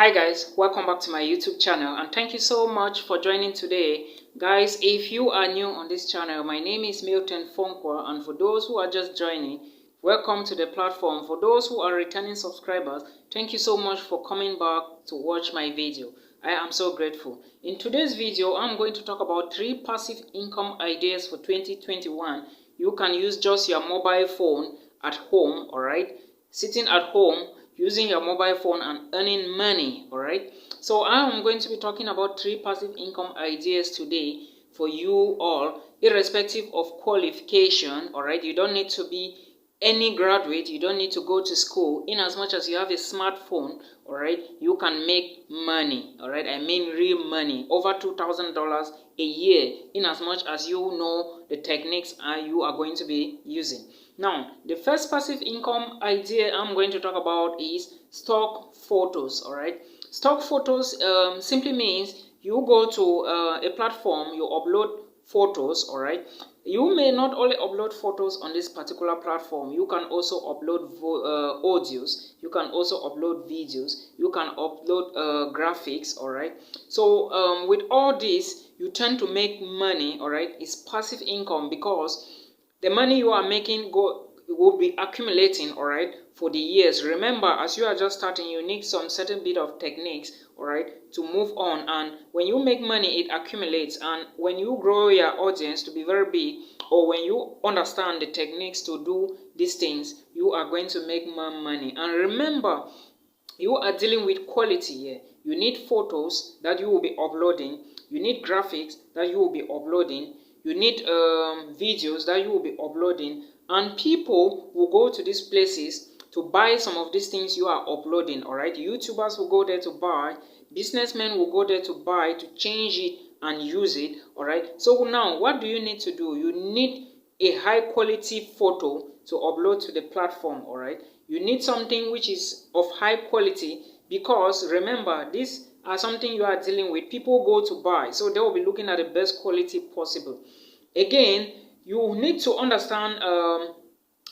Hi guys, welcome back to my YouTube channel and thank you so much for joining today. Guys, if you are new on this channel, my name is Milton Fonkwa, and for those who are just joining, welcome to the platform. For those who are returning subscribers, thank you so much for coming back to watch my video. I am so grateful. In today's video, I'm going to talk about 3 passive income ideas for 2021. You can use just your mobile phone at home, alright? Sitting at home, using your mobile phone and earning money. All right, so I'm going to be talking about 3 passive income ideas today for you all, irrespective of qualification. All right, you don't need to be any graduate, you don't need to go to school. In as much as you have a smartphone, all right, you can make money. All right, I mean real money, over $2,000 a year, in as much as you know the techniques you are going to be using. Now, the first passive income idea I'm going to talk about is stock photos. All right, stock photos simply means you go to a platform, you upload photos. All right, you may not only upload photos on this particular platform, you can also upload audios, you can also upload videos, you can upload graphics. All right, so with all this, you tend to make money. All right, it's passive income because the money you are making will be accumulating, all right, for the years. Remember, as you are just starting, you need some certain bit of techniques, all right, to move on. And when you make money, it accumulates. And when you grow your audience to be very big, or when you understand the techniques to do these things, you are going to make more money. And remember, you are dealing with quality here. You need photos that you will be uploading, you need graphics that you will be uploading, you need videos that you will be uploading, and people will go to these places to buy some of these things you are uploading. All right, YouTubers will go there to buy, businessmen will go there to buy, to change it and use it. All right, so now what do you need to do? You need a high quality photo to upload to the platform. All right, you need something which is of high quality, because remember, these are something you are dealing with. People go to buy, so they will be looking at the best quality possible. Again, you need to understand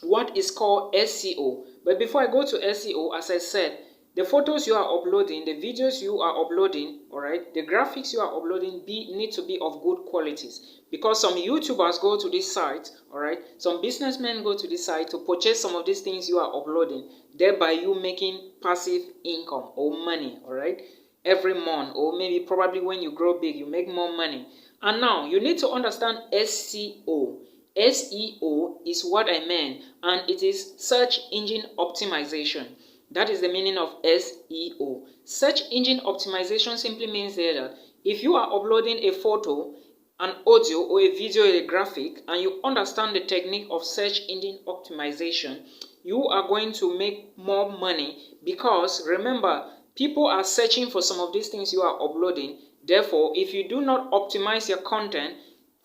what is called SEO. But before I go to SEO, as I said, the photos you are uploading, the videos you are uploading, all right, the graphics you are uploading need to be of good qualities, because some YouTubers go to this site, all right, some businessmen go to this site to purchase some of these things you are uploading, thereby you making passive income or money, all right, every month, or maybe probably when you grow big, you make more money. And now you need to understand SEO. SEO is what I meant, and it is search engine optimization. That is the meaning of SEO. Search engine optimization simply means that if you are uploading a photo, an audio, or a video, or a graphic, and you understand the technique of search engine optimization, you are going to make more money, because remember, people are searching for some of these things you are uploading. Therefore, if you do not optimize your content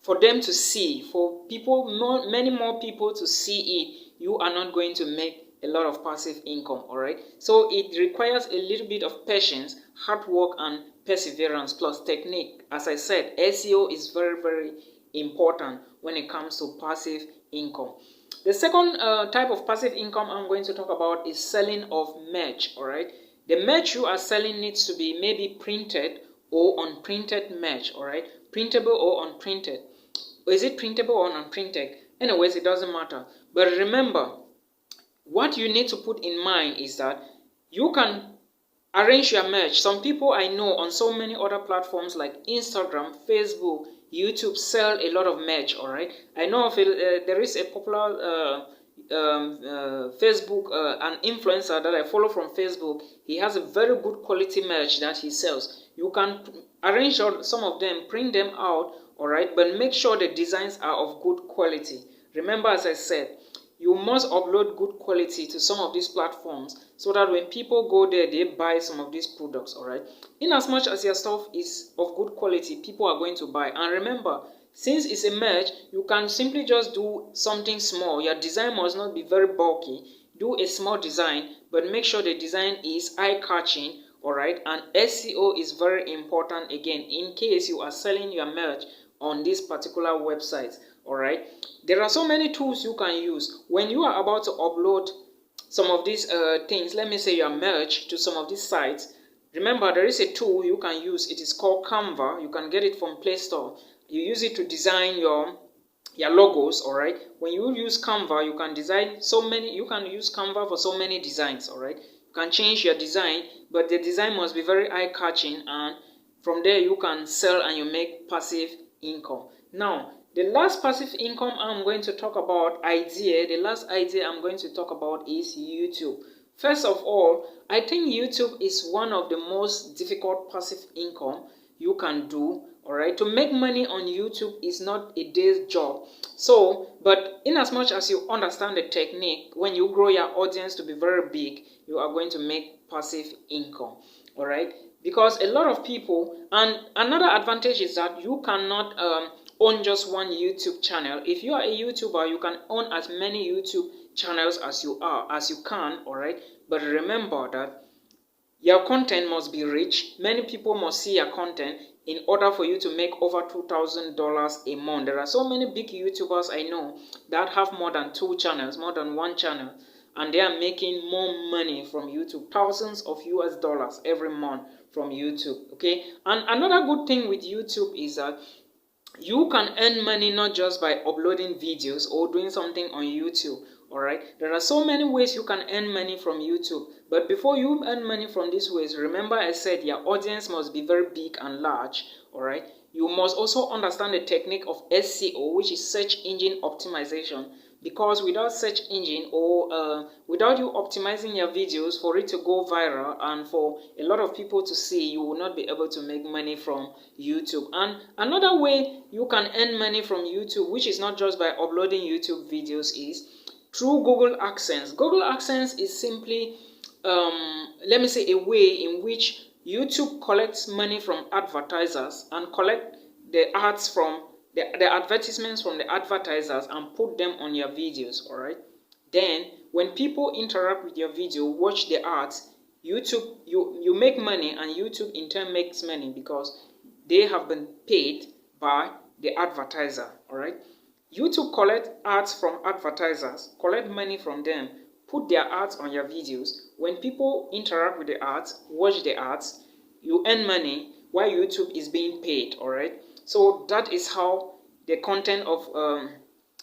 for them to see, for people, many more people to see it, you are not going to make a lot of passive income. All right, so it requires a little bit of patience, hard work, and perseverance, plus technique. As I said, SEO is very important when it comes to passive income. The second type of passive income I'm going to talk about is selling of merch. All right, the merch you are selling needs to be maybe printed or unprinted merch. All right, printable or unprinted. Or is it printable or unprinted? Anyways, it doesn't matter. But remember, what you need to put in mind is that you can arrange your merch. Some people I know on so many other platforms like Instagram, Facebook, YouTube sell a lot of merch. All right, I know of there is a popular Facebook an influencer that I follow from Facebook. He has a very good quality merch that he sells. You can arrange some of them, print them out, all right, but make sure the designs are of good quality. Remember, as I said, you must upload good quality to some of these platforms, so that when people go there, they buy some of these products. All right, in as much as your stuff is of good quality, people are going to buy. And remember, since it's a merch, you can simply just do something small. Your design must not be very bulky. Do a small design, but make sure the design is eye-catching. All right, and SEO is very important, again, in case you are selling your merch on this particular website. All right, there are so many tools you can use when you are about to upload some of these things. Let me say your merch to some of these sites. Remember, there is a tool you can use. It is called Canva. You can get it from Play Store. You use it to design your logos. All right. When you use Canva, you can design so many. You can use Canva for so many designs. All right. You can change your design, but the design must be very eye-catching, and from there you can sell and you make passive income. Now, the last passive income I'm going to talk about the last idea I'm going to talk about is YouTube. First of all, I think YouTube is one of the most difficult passive income you can do. All right, to make money on YouTube is not a day's job. So, but in as much as you understand the technique, when you grow your audience to be very big, you are going to make passive income. All right, because a lot of people, and another advantage is that you cannot own just one YouTube channel. If you are a YouTuber, you can own as many YouTube channels as you can. All right, but remember that your content must be rich. Many people must see your content in order for you to make over $2,000 a month. There are so many big YouTubers I know that have more than 2 channels, more than 1 channel, and they are making more money from YouTube, thousands of US dollars every month from YouTube. Okay, and another good thing with YouTube is that you can earn money not just by uploading videos or doing something on YouTube. All right, there are so many ways you can earn money from YouTube, but before you earn money from these ways, remember I said your audience must be very big and large. All right, you must also understand the technique of SEO, which is search engine optimization, because without search engine or without you optimizing your videos for it to go viral and for a lot of people to see, you will not be able to make money from YouTube. And another way you can earn money from YouTube, which is not just by uploading YouTube videos, is through Google AdSense. Google AdSense is simply, let me say, a way in which YouTube collects money from advertisers and collect the ads from the advertisements from the advertisers and put them on your videos. All right. Then when people interact with your video, watch the ads, YouTube, you make money, and YouTube in turn makes money because they have been paid by the advertiser. All right. YouTube collect ads from advertisers, collect money from them, put their ads on your videos. When people interact with the ads, watch the ads, you earn money while YouTube is being paid. All right. So that is how the content of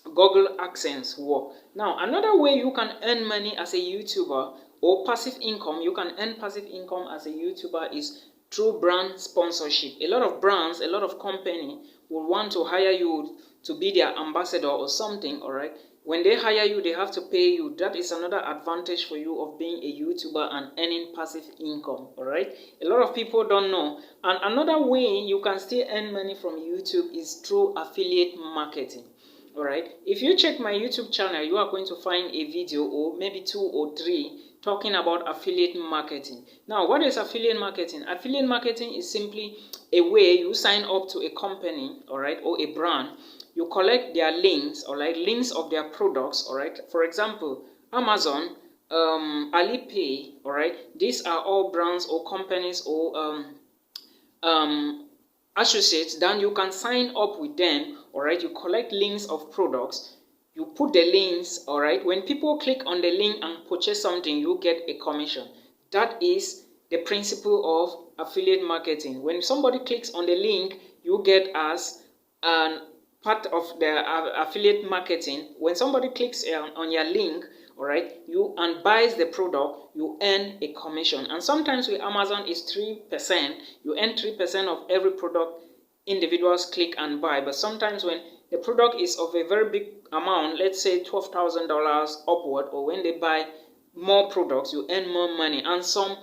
Google AdSense work. Now, another way you can earn money as a YouTuber or passive income, you can earn passive income as a YouTuber is through brand sponsorship. A lot of brands, a lot of company will want to hire you to be their ambassador or something. All right. When they hire you, they have to pay you. That is another advantage for you of being a YouTuber and earning passive income. All right. A lot of people don't know. And another way you can still earn money from YouTube is through affiliate marketing. All right. If you check my YouTube channel, you are going to find a video or maybe 2 or 3 talking about affiliate marketing. Now, what is affiliate marketing? Affiliate marketing is simply a way you sign up to a company, all right, or a brand. You collect their links, all right, links of their products, all right. For example, Amazon, Alipay, all right. These are all brands or companies or associates. Then you can sign up with them, all right. You collect links of products. You put the links, all right. When people click on the link and purchase something, you get a commission. That is the principle of affiliate marketing. When somebody clicks on the link, you get as an part of the affiliate marketing. When somebody clicks on your link, all right, and buys the product, you earn a commission. And sometimes with Amazon is 3%. You earn 3% of every product individuals click and buy. But sometimes when the product is of a very big amount, let's say $12,000 upward, or when they buy more products, you earn more money. And some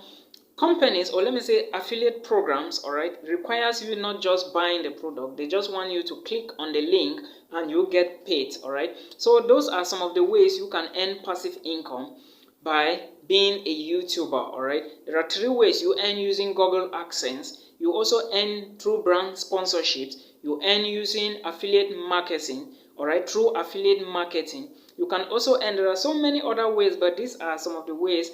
companies, or let me say affiliate programs, all right, requires you not just buying the product. They just want you to click on the link and you get paid. All right. So those are some of the ways you can earn passive income by being a YouTuber. All right. There are 3 ways you earn using Google AdSense. You also earn through brand sponsorships. You earn using affiliate marketing. All right, through affiliate marketing. You can also earn. There are so many other ways, but these are some of the ways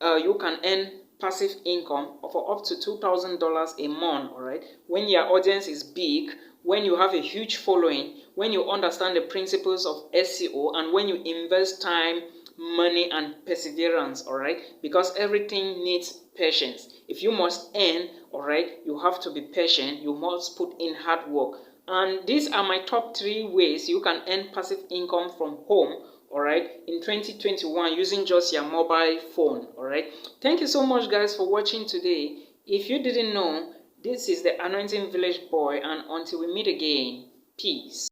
you can earn passive income for up to $2,000 a month. All right, when your audience is big, when you have a huge following, when you understand the principles of SEO, and when you invest time, money and perseverance, all right, because everything needs patience. If you must earn, all right, you have to be patient. You must put in hard work. And these are my top 3 ways you can earn passive income from home, all right, in 2021 using just your mobile phone. All right, thank you so much guys for watching today. If you didn't know, this is the Anointing Village Boy, and until we meet again, peace.